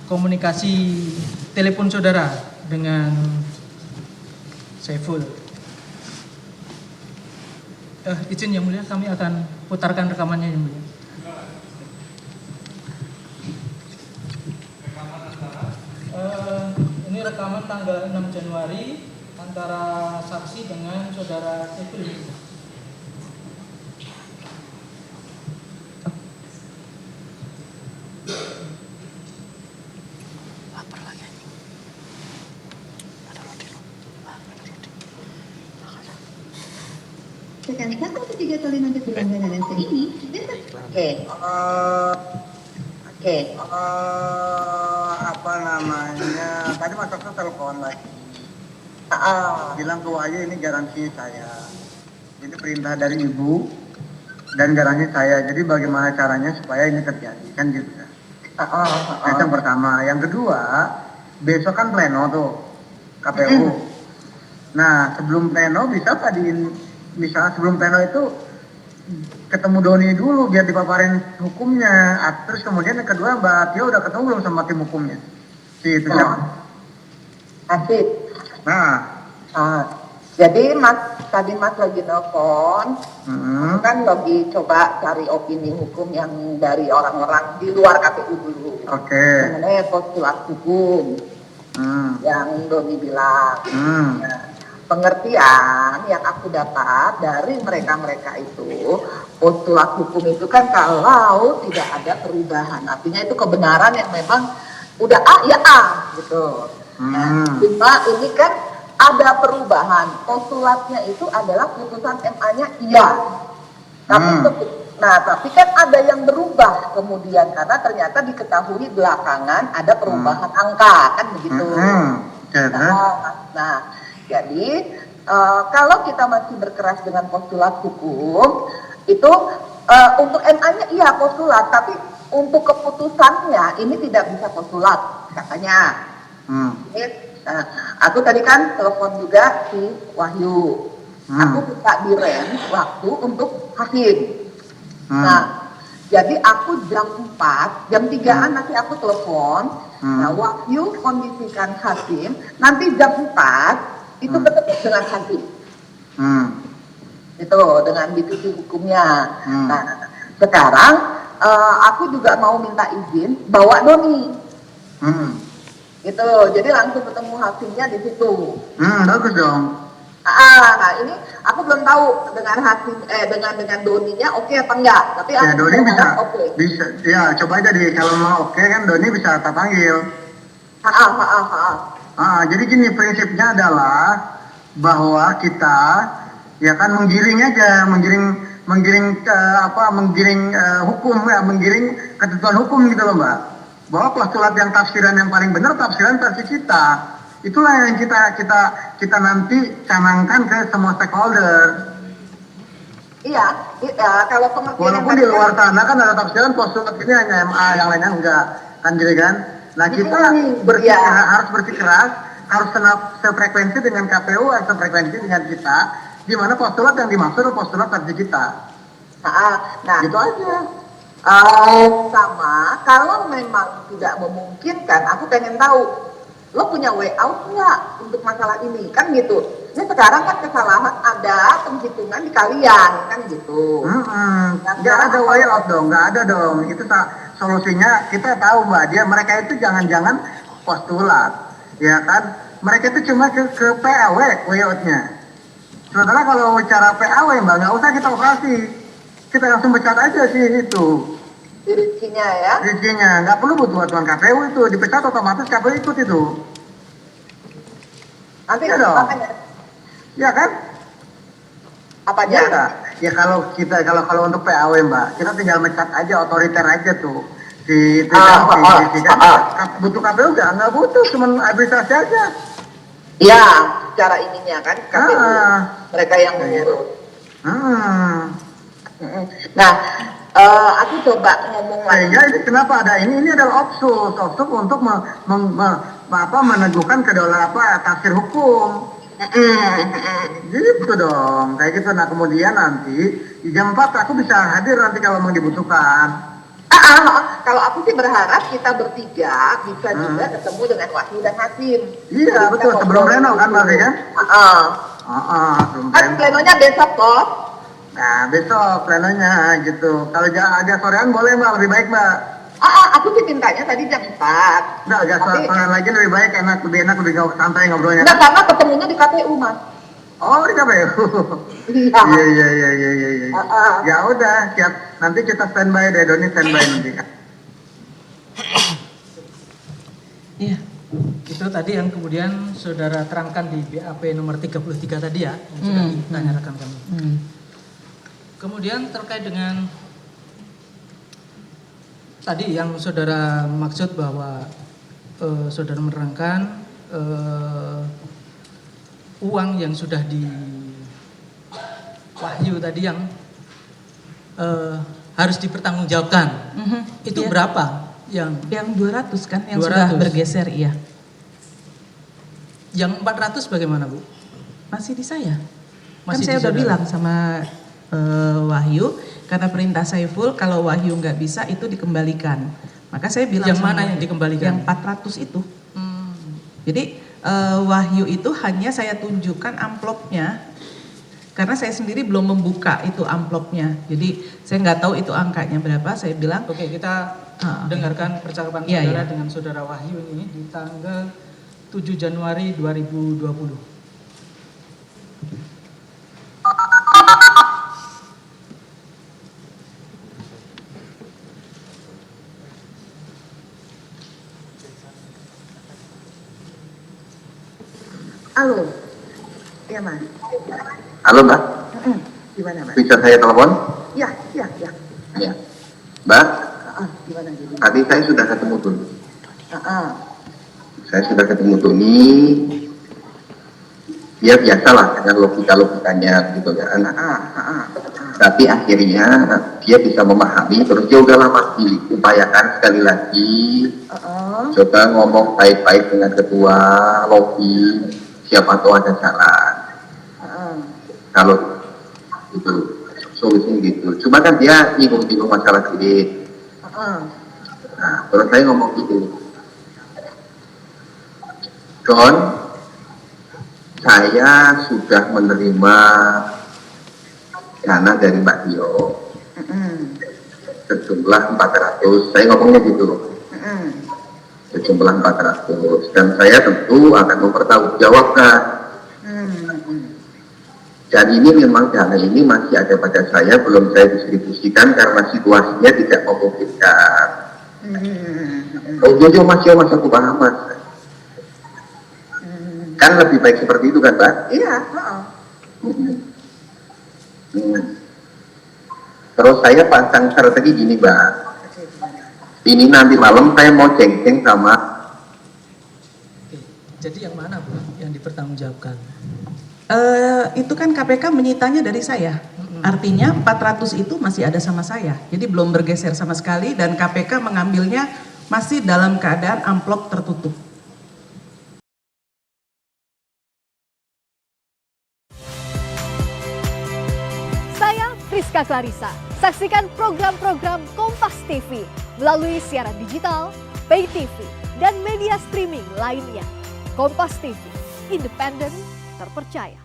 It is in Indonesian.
komunikasi telepon saudara dengan Saiful. Izin Yang Mulia, kami akan putarkan rekamannya Yang Mulia. Ini rekaman tanggal 6 Januari antara saksi dengan saudara Saiful. Sekali 1 atau 3 kali nanti pelanggaran ini. Apa namanya? Tadi Mas Okto telepon lagi. Bilang ke Wahyu ini garansi saya. Ini perintah dari Ibu dan garansi saya. Jadi bagaimana caranya supaya ini terjadi kan gitu kan? Itu yang pertama. Yang kedua, besok kan pleno tuh KPU. Nah sebelum pleno bisa misalnya sebelum pleno itu ketemu Doni dulu biar dipaparin hukumnya. Terus kemudian yang kedua Mbak Tio udah ketemu belum sama tim hukumnya? Itu siapa? Asik. Nah, jadi tadi Mas lagi nelfon, kan lagi coba cari opini hukum yang dari orang-orang di luar KPU dulu. Oke. Mengenai postulat hukum yang Doni bilang. Nah, pengertian yang aku dapat dari mereka-mereka itu, postulat hukum itu kan kalau tidak ada perubahan, artinya itu kebenaran yang memang udah A ya A gitu. Cuma ini kan ada perubahan, postulatnya itu adalah putusan MA-nya iya. Tapi kan ada yang berubah kemudian karena ternyata diketahui belakangan ada perubahan angka kan begitu. Jadi kalau kita masih berkeras dengan postulat hukum itu untuk MA-nya iya postulat, tapi untuk keputusannya ini tidak bisa postulat katanya. Aku tadi kan telepon juga si Wahyu. Aku minta direm waktu untuk hakim. Nah, jadi aku jam 4, jam 3-an nanti aku telepon. Nah, Wahyu kondisikan hakim, nanti jam 4 itu tetap dengan hakim. Itu dengan divisi hukumnya. Nah, sekarang aku juga mau minta izin bawa Doni. Gitu, jadi langsung ketemu hakimnya di situ. Bagus dong. Nah ini aku belum tahu dengan hakim dengan Doninya oke apa enggak. Tapi ya Doni bisa ya coba aja deh kalau mau oke kan Doni bisa tak panggil. Jadi gini prinsipnya adalah bahwa kita ya kan menggiring aja, menggiring hukum ya, menggiring ketentuan hukum gitu loh Mbak. Bahwa postulat yang tafsiran yang paling benar tafsiran versi kita. Itulah yang kita nanti canangkan ke semua stakeholder. Iya, kalau pengertian walaupun di luar sana kan ada tafsiran postulat ini hanya MA, yang lainnya enggak, kan jadi kan? Nah kita harus bersikeras, harus sefrekuensi dengan KPU, harus sefrekuensi dengan kita, di mana postulat yang dimaksud adalah postulat versi kita. Nah, gitu aja. Sama, kalau memang tidak memungkinkan, aku pengen tahu lo punya way out nggak untuk masalah ini kan gitu. Ini sekarang kan kesalahan ada penghitungan di kalian kan gitu. Nggak ada way out dong, nggak ada dong. Itu solusinya kita tahu Mbak, mereka itu jangan-jangan postulat, ya kan? Mereka itu cuma ke PAW way out-nya. Sementara kalau cara PAW Mbak nggak usah kita operasi, kita langsung pecat aja sih itu. Dirinya ya? Dirinya, nggak perlu butuh bantuan KPU itu, dipecat otomatis KPU ikut itu. Nanti ya dong. Ya kan? Apa aja? Ya kalau untuk PAW Mbak, kita tinggal mecat aja, otoriter aja tuh. Butuh KPU nggak butuh, cuma administrasi aja. Iya, cara ininya kan KPU, mereka yang mengurus. Nah, aku coba ngomong lagi. Ini kenapa ada ini adalah opsus untuk meneguhkan kedaulatan tafsir hukum. Gitu dong, kayak gitu. Nah kemudian nanti di jam 4 aku bisa hadir nanti kalau memang dibutuhkan. kalau aku sih berharap kita bertiga bisa juga ketemu dengan Wahyu dan Hasim. Iya betul, sebelum Reno kan Mbak ya? Sebelum Kan Reno. plenonya besok kok. Nah besok plenonya gitu. Kalau agak sorean boleh Mbak, lebih baik Mbak. Aku sih mintanya tadi jam 4. Nggak, agak sorean lagi lebih baik, lebih enak, lebih santai ngobrolnya. Enggak, karena ketemunya di KPU, Mas. Oh, di KPU. Iya. Iya. Ya udah, siap. Nanti kita standby deh, Doni standby nanti. Iya. Itu tadi yang kemudian saudara terangkan di BAP nomor 33 tadi ya, yang sudah ditanya rekan kami. Kemudian terkait dengan tadi yang saudara maksud bahwa saudara menerangkan uang yang sudah di Wahyu tadi yang harus dipertanggungjawabkan. Itu Iya. berapa? Yang 200 kan yang 200. sudah bergeser, iya. Yang 400 bagaimana, Bu? Masih di saya. Masih Kan saya di udah saudara. bilang sama Wahyu, karena perintah Saiful kalau Wahyu nggak bisa itu dikembalikan. Maka saya bilang Yang sama mana yang dikembalikan? Yang 400 itu. Jadi Wahyu itu hanya saya tunjukkan amplopnya. Karena saya sendiri belum membuka itu amplopnya. Jadi saya nggak tahu itu angkanya berapa. Saya bilang, Oke, kita dengarkan percakapan Iya, saudara iya. dengan saudara Wahyu ini di tanggal 7 Januari 2020. Halo. Iya, Mas. Halo Mbak, Gimana, Mas? bisa saya telepon? Iya. Iya. Mbak, Gimana jadi? tadi saya sudah ketemu Tuni. Heeh. Saya sudah ketemu Tuni. Dia biasalah dengan logikanya gitu kan. Tapi akhirnya dia bisa memahami, terus dia udah lama diupayakan sekali lagi. Coba ngomong baik-baik dengan ketua lobby, siapa tahu ada saran. Kalau itu solusinya gitu. Cuma kan dia nyinggung-nyinggung masalah duit. Nah, terus saya ngomong gitu. Don, saya sudah menerima dana dari Mbak Tio sejumlah 400, saya ngomongnya gitu, sejumlah 400, dan saya tentu akan mempertanggungjawabkan. Dan ini memang dana ini masih ada pada saya, belum saya distribusikan karena situasinya tidak memungkinkan. Oh jojo mas aku paham mas. Kan lebih baik seperti itu kan Mbak? Iya, Terus saya pasang strategi gini Mbak. Ini nanti malam saya mau ceng-ceng sama. Oke. Jadi yang mana, Bu, yang dipertanggungjawabkan? Itu kan KPK menyitanya dari saya. Artinya 400 itu masih ada sama saya. Jadi belum bergeser sama sekali dan KPK mengambilnya masih dalam keadaan amplop tertutup. Saya Friska Clarissa. Saksikan program-program Kompas TV melalui siaran digital, pay TV, dan media streaming lainnya. Kompas TV, independen, terpercaya.